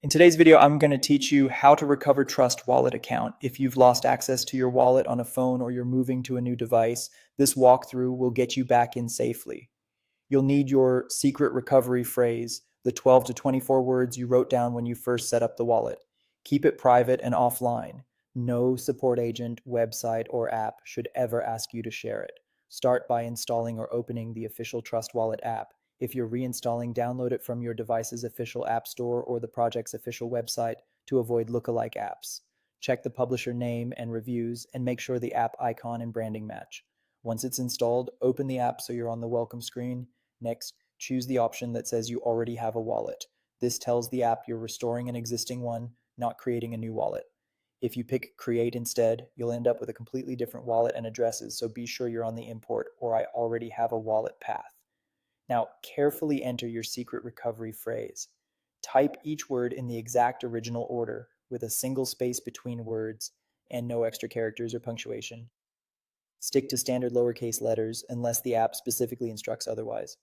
In today's video, I'm going to teach you how to recover TrustWallet account. If you've lost access to your wallet on a phone or you're moving to a new device, this walkthrough will get you back in safely. You'll need your secret recovery phrase, the 12 to 24 words you wrote down when you first set up the wallet. Keep it private and offline. No support agent, website, or app should ever ask you to share it. Start by installing or opening the official TrustWallet app. If you're reinstalling, download it from your device's official app store or the project's official website to avoid lookalike apps. Check the publisher name and reviews and make sure the app icon and branding match. Once it's installed, open the app so you're on the welcome screen. Next, choose the option that says you already have a wallet. This tells the app you're restoring an existing one, not creating a new wallet. If you pick Create instead, you'll end up with a completely different wallet and addresses, so be sure you're on the import or I already have a wallet path. Now, carefully enter your secret recovery phrase. Type each word in the exact original order with a single space between words and no extra characters or punctuation. Stick to standard lowercase letters unless the app specifically instructs otherwise.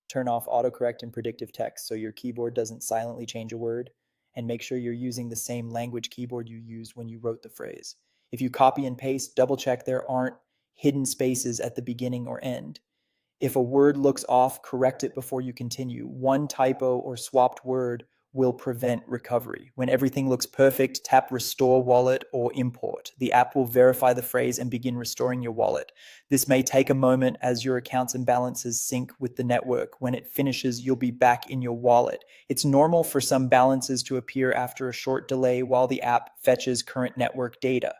Turn off autocorrect and predictive text so your keyboard doesn't silently change a word, and make sure you're using the same language keyboard you used when you wrote the phrase. If you copy and paste, double check there aren't hidden spaces at the beginning or end. If a word looks off, correct it before you continue. One typo or swapped word will prevent recovery. When everything looks perfect, tap Restore Wallet or Import. The app will verify the phrase and begin restoring your wallet. This may take a moment as your accounts and balances sync with the network. When it finishes, you'll be back in your wallet. It's normal for some balances to appear after a short delay while the app fetches current network data.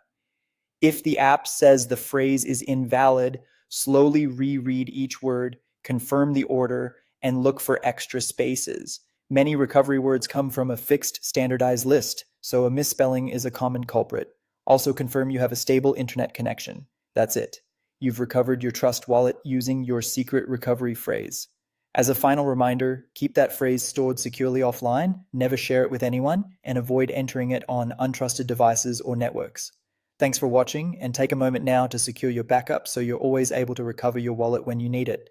If the app says the phrase is invalid, slowly reread each word, confirm the order, and look for extra spaces. Many recovery words come from a fixed standardized list, so a misspelling is a common culprit. Also confirm you have a stable internet connection. That's it. You've recovered your Trust Wallet using your secret recovery phrase. As a final reminder, keep that phrase stored securely offline, never share it with anyone, and avoid entering it on untrusted devices or networks. Thanks for watching, and take a moment now to secure your backup so you're always able to recover your wallet when you need it.